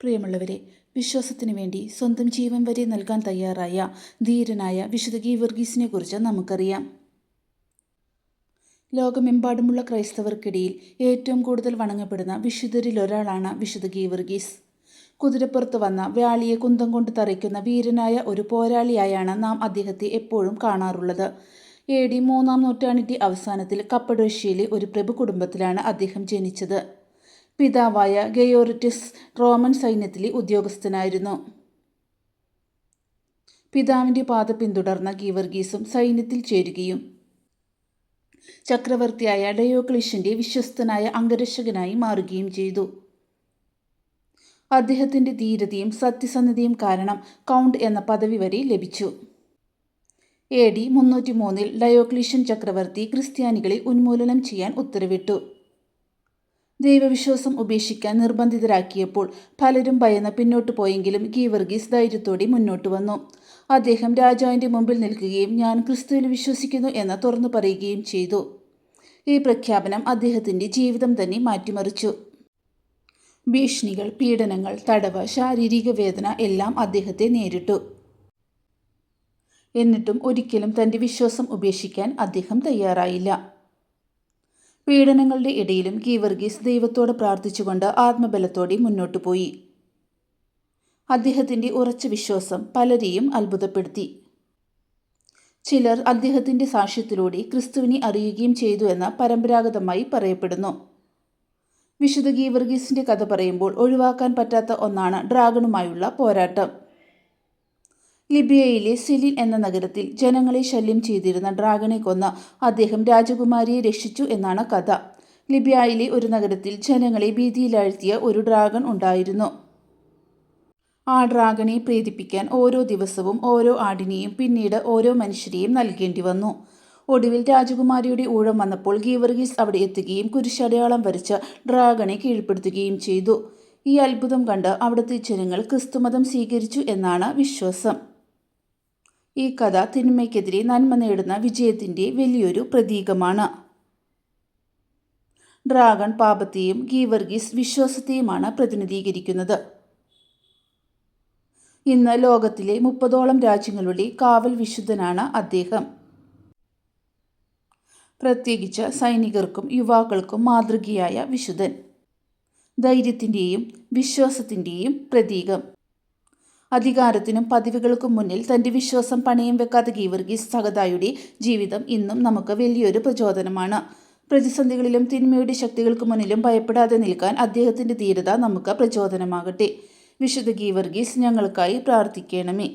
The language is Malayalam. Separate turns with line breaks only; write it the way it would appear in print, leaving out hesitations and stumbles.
പ്രിയമുള്ളവരെ, വിശ്വാസത്തിനു വേണ്ടി സ്വന്തം ജീവൻ വരെ നൽകാൻ തയ്യാറായ ധീരനായ വിശുദ്ധ ഗീവർഗീസിനെ കുറിച്ച് നമുക്കറിയാം. ലോകമെമ്പാടുമുള്ള ക്രൈസ്തവർക്കിടയിൽ ഏറ്റവും കൂടുതൽ വണങ്ങപ്പെടുന്ന വിശുദ്ധരിലൊരാളാണ് വിശുദ്ധ ഗീവർഗീസ്. കുതിരപ്പുറത്ത് വന്ന വ്യാളിയെ കുന്തം കൊണ്ട് തറയ്ക്കുന്ന വീരനായ ഒരു പോരാളിയായാണ് നാം അദ്ദേഹത്തെ എപ്പോഴും കാണാറുള്ളത്. AD 3-ാം നൂറ്റാണ്ടിൻ്റെ അവസാനത്തിൽ കപ്പഡോഷ്യയിലെ ഒരു പ്രഭു കുടുംബത്തിലാണ് അദ്ദേഹം ജനിച്ചത്. പിതാവായ ഗയോറിറ്റിസ് റോമൻ സൈന്യത്തിലെ ഉദ്യോഗസ്ഥനായിരുന്നു. പിതാവിൻ്റെ പാത പിന്തുടർന്ന ഗീവർഗീസും സൈന്യത്തിൽ ചേരുകയും ചക്രവർത്തിയായ ഡയോക്ലീഷ്യൻ്റെ വിശ്വസ്തനായ അംഗരക്ഷകനായി മാറുകയും ചെയ്തു. അദ്ദേഹത്തിൻ്റെ ധീരതയും സത്യസന്ധതയും കാരണം കൗണ്ട് എന്ന പദവി വരെ ലഭിച്ചു. AD 303-ൽ ഡയോക്ലീഷ്യൻ ചക്രവർത്തി ക്രിസ്ത്യാനികളെ ഉന്മൂലനം ചെയ്യാൻ ഉത്തരവിട്ടു. ദൈവവിശ്വാസം ഉപേക്ഷിക്കാൻ നിർബന്ധിതരാക്കിയപ്പോൾ പലരും ഭയന്ന് പിന്നോട്ടു പോയെങ്കിലും ഗീവർഗീസ് ധൈര്യത്തോടെ മുന്നോട്ട് വന്നു. അദ്ദേഹം രാജാവിൻ്റെ മുമ്പിൽ നിൽക്കുകയും ഞാൻ ക്രിസ്തുവിൽ വിശ്വസിക്കുന്നു എന്ന് തുറന്നു പറയുകയും ചെയ്തു. ഈ പ്രഖ്യാപനം അദ്ദേഹത്തിൻ്റെ ജീവിതം തന്നെ മാറ്റിമറിച്ചു. ഭീഷണികൾ, പീഡനങ്ങൾ, തടവ്, ശാരീരിക വേദന എല്ലാം അദ്ദേഹത്തെ നേരിട്ടു. എന്നിട്ടും ഒരിക്കലും തൻ്റെ വിശ്വാസം ഉപേക്ഷിക്കാൻ അദ്ദേഹം തയ്യാറായില്ല. പീഡനങ്ങളുടെ ഇടയിലും ഗീവർഗീസ് ദൈവത്തോട് പ്രാർത്ഥിച്ചുകൊണ്ട് ആത്മബലത്തോടെ മുന്നോട്ടു പോയി. അദ്ദേഹത്തിൻ്റെ ഉറച്ച വിശ്വാസം പലരെയും അത്ഭുതപ്പെടുത്തി. ചിലർ അദ്ദേഹത്തിൻ്റെ സാക്ഷ്യത്തിലൂടെ ക്രിസ്തുവിനെ അറിയുകയും ചെയ്തു എന്ന് പരമ്പരാഗതമായി പറയപ്പെടുന്നു. വിശുദ്ധ ഗീവർഗീസിൻ്റെ കഥ പറയുമ്പോൾ ഒഴിവാക്കാൻ പറ്റാത്ത ഒന്നാണ് ഡ്രാഗണുമായുള്ള പോരാട്ടം. ലിബിയയിലെ സിലിൻ എന്ന നഗരത്തിൽ ജനങ്ങളെ ശല്യം ചെയ്തിരുന്ന ഡ്രാഗണെ കൊന്ന് അദ്ദേഹം രാജകുമാരിയെ രക്ഷിച്ചു എന്നാണ് കഥ. ലിബിയയിലെ ഒരു നഗരത്തിൽ ജനങ്ങളെ ഭീതിയിലാഴ്ത്തിയ ഒരു ഡ്രാഗൺ ഉണ്ടായിരുന്നു. ആ ഡ്രാഗണെ പ്രീതിപ്പിക്കാൻ ഓരോ ദിവസവും ഓരോ ആടിനെയും പിന്നീട് ഓരോ മനുഷ്യരെയും നൽകേണ്ടി വന്നു. ഒടുവിൽ രാജകുമാരിയുടെ ഊഴം വന്നപ്പോൾ ഗീവർഗീസ് അവിടെ എത്തുകയും കുരിശടയാളം വരച്ച് ഡ്രാഗണെ കീഴ്പ്പെടുത്തുകയും ചെയ്തു. ഈ അത്ഭുതം കണ്ട് അവിടുത്തെ ജനങ്ങൾ ക്രിസ്തുമതം സ്വീകരിച്ചു എന്നാണ് വിശ്വാസം. ഈ കഥ തിന്മയ്ക്കെതിരെ നന്മ നേടുന്ന വിജയത്തിൻ്റെ വലിയൊരു പ്രതീകമാണ്. ഡ്രാഗൺ പാപത്തെയും ഗീവർഗീസ് വിശ്വാസത്തെയുമാണ് പ്രതിനിധീകരിക്കുന്നത്. ഇന്ന് ലോകത്തിലെ 30ഓളം രാജ്യങ്ങളുടെ കാവൽ വിശുദ്ധനാണ് അദ്ദേഹം. പ്രത്യേകിച്ച് സൈനികർക്കും യുവാക്കൾക്കും മാതൃകയായ വിശുദ്ധൻ, ധൈര്യത്തിൻ്റെയും വിശ്വാസത്തിൻ്റെയും പ്രതീകം. അധികാരത്തിനും പദവികൾക്കും മുന്നിൽ തൻ്റെ വിശ്വാസം പണയം വെക്കാത്ത ഗീവർഗീസ് സഹദായുടെ ജീവിതം ഇന്നും നമുക്ക് വലിയൊരു പ്രചോദനമാണ്. പ്രതിസന്ധികളിലും തിന്മയുടെ ശക്തികൾക്ക് മുന്നിലും ഭയപ്പെടാതെ നിൽക്കാൻ അദ്ദേഹത്തിൻ്റെ ധീരത നമുക്ക് പ്രചോദനമാകട്ടെ. വിശുദ്ധ ഗീവർഗീസ് ഞങ്ങൾക്കായി പ്രാർത്ഥിക്കണമേ.